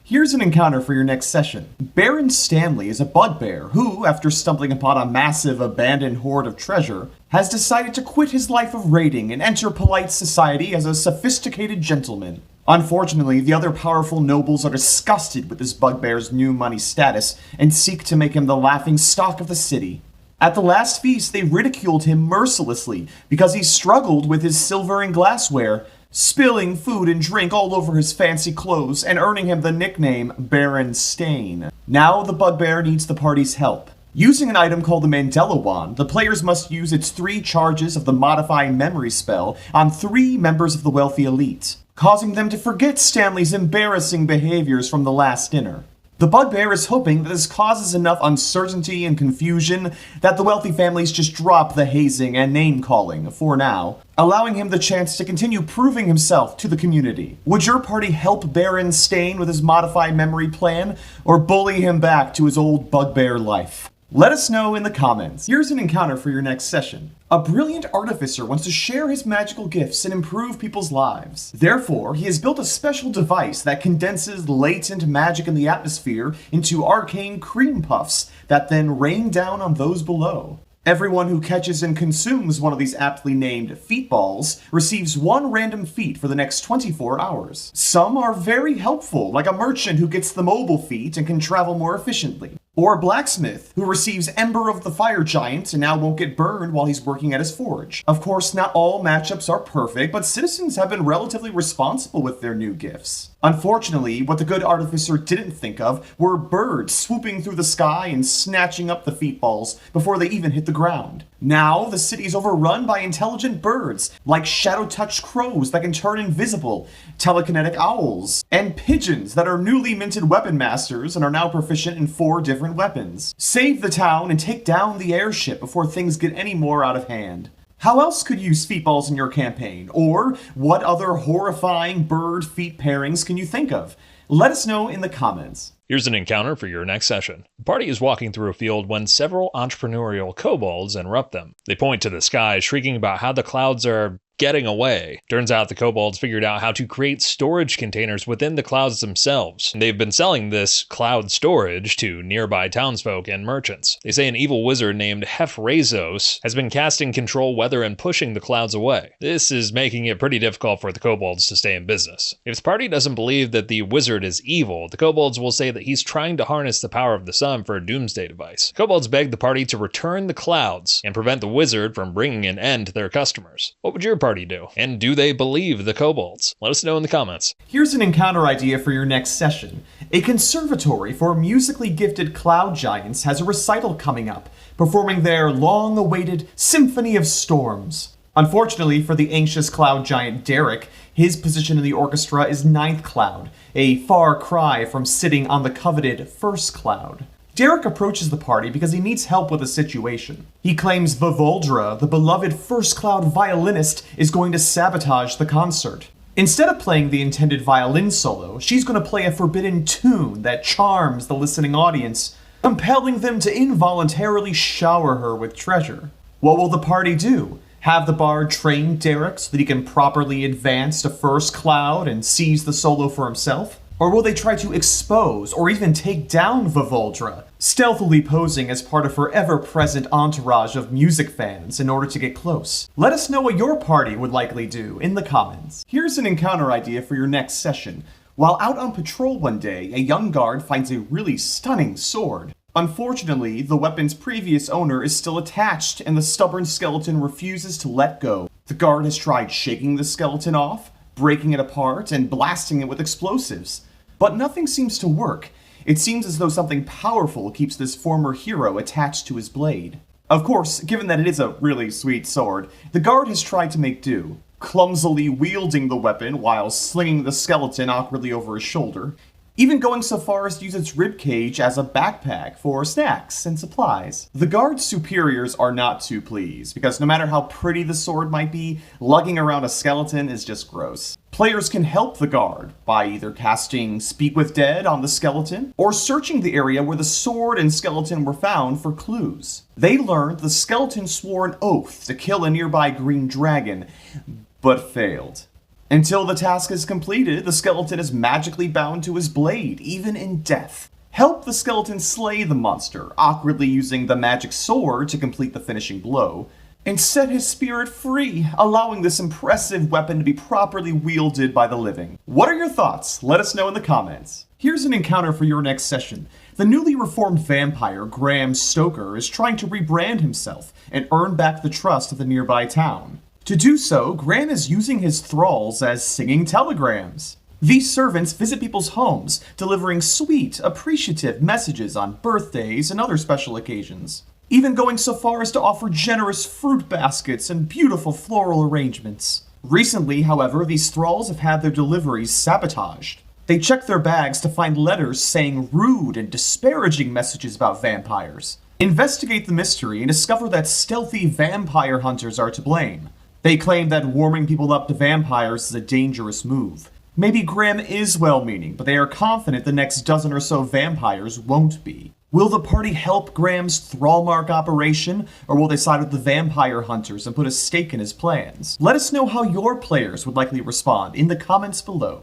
Here's an encounter for your next session. Baron Stanley is a bugbear who, after stumbling upon a massive abandoned hoard of treasure, has decided to quit his life of raiding and enter polite society as a sophisticated gentleman. Unfortunately, the other powerful nobles are disgusted with this bugbear's new money status and seek to make him the laughing stock of the city. At the last feast, they ridiculed him mercilessly because he struggled with his silver and glassware, spilling food and drink all over his fancy clothes and earning him the nickname Baron Stain. Now the bugbear needs the party's help. Using an item called the Mandela Wand, the players must use its 3 charges of the Modifying Memory spell on 3 members of the wealthy elite, causing them to forget Stanley's embarrassing behaviors from the last dinner. The bugbear is hoping that this causes enough uncertainty and confusion that the wealthy families just drop the hazing and name-calling for now, allowing him the chance to continue proving himself to the community. Would your party help Baron Stain with his Modified Memory plan, or bully him back to his old bugbear life? Let us know in the comments. Here's an encounter for your next session. A brilliant artificer wants to share his magical gifts and improve people's lives. Therefore, he has built a special device that condenses latent magic in the atmosphere into arcane cream puffs that then rain down on those below. Everyone who catches and consumes one of these aptly named feet balls receives 1 random feat for the next 24 hours. Some are very helpful, like a merchant who gets the mobile feat and can travel more efficiently. Or a blacksmith, who receives Ember of the Fire Giant and now won't get burned while he's working at his forge. Of course, not all matchups are perfect, but citizens have been relatively responsible with their new gifts. Unfortunately, what the good artificer didn't think of were birds swooping through the sky and snatching up the feet balls before they even hit the ground. Now, the city is overrun by intelligent birds, like shadow-touched crows that can turn invisible, telekinetic owls, and pigeons that are newly minted weapon masters and are now proficient in 4 different weapons. Save the town and take down the airship before things get any more out of hand. How else could you use feet balls in your campaign? Or what other horrifying bird feet pairings can you think of? Let us know in the comments. Here's an encounter for your next session. The party is walking through a field when several entrepreneurial kobolds interrupt them. They point to the sky, shrieking about how the clouds are getting away. Turns out the kobolds figured out how to create storage containers within the clouds themselves. They've been selling this cloud storage to nearby townsfolk and merchants. They say an evil wizard named Hefrazos has been casting control weather and pushing the clouds away. This is making it pretty difficult for the kobolds to stay in business. If the party doesn't believe that the wizard is evil, the kobolds will say that he's trying to harness the power of the sun for a doomsday device. Kobolds beg the party to return the clouds and prevent the wizard from bringing an end to their customers. What would your party do? And do they believe the kobolds? Let us know in the comments. Here's an encounter idea for your next session. A conservatory for musically gifted cloud giants has a recital coming up, performing their long-awaited Symphony of Storms. Unfortunately for the anxious cloud giant Derek, his position in the orchestra is 9th cloud, a far cry from sitting on the coveted 1st cloud. Derek approaches the party because he needs help with a situation. He claims Vivoldra, the beloved 1st cloud violinist, is going to sabotage the concert. Instead of playing the intended violin solo, she's going to play a forbidden tune that charms the listening audience, compelling them to involuntarily shower her with treasure. What will the party do? Have the bard train Derek so that he can properly advance to 1st cloud and seize the solo for himself? Or will they try to expose or even take down Vivoldra, stealthily posing as part of her ever-present entourage of music fans in order to get close? Let us know what your party would likely do in the comments. Here's an encounter idea for your next session. While out on patrol one day, a young guard finds a really stunning sword. Unfortunately, the weapon's previous owner is still attached and the stubborn skeleton refuses to let go. The guard has tried shaking the skeleton off, breaking it apart, and blasting it with explosives. But nothing seems to work. It seems as though something powerful keeps this former hero attached to his blade. Of course, given that it is a really sweet sword, the guard has tried to make do, clumsily wielding the weapon while slinging the skeleton awkwardly over his shoulder, even going so far as to use its ribcage as a backpack for snacks and supplies. The guard's superiors are not too pleased, because no matter how pretty the sword might be, lugging around a skeleton is just gross. Players can help the guard by either casting Speak with Dead on the skeleton, or searching the area where the sword and skeleton were found for clues. They learned the skeleton swore an oath to kill a nearby green dragon, but failed. Until the task is completed, the skeleton is magically bound to his blade, even in death. Help the skeleton slay the monster, awkwardly using the magic sword to complete the finishing blow, and set his spirit free, allowing this impressive weapon to be properly wielded by the living. What are your thoughts? Let us know in the comments. Here's an encounter for your next session. The newly reformed vampire, Graham Stoker, is trying to rebrand himself and earn back the trust of the nearby town. To do so, Graham is using his thralls as singing telegrams. These servants visit people's homes, delivering sweet, appreciative messages on birthdays and other special occasions, even going so far as to offer generous fruit baskets and beautiful floral arrangements. Recently, however, these thralls have had their deliveries sabotaged. They check their bags to find letters saying rude and disparaging messages about vampires. Investigate the mystery and discover that stealthy vampire hunters are to blame. They claim that warming people up to vampires is a dangerous move. Maybe Graham is well-meaning, but they are confident the next dozen or so vampires won't be. Will the party help Graham's Thrallmark operation, or will they side with the vampire hunters and put a stake in his plans? Let us know how your players would likely respond in the comments below.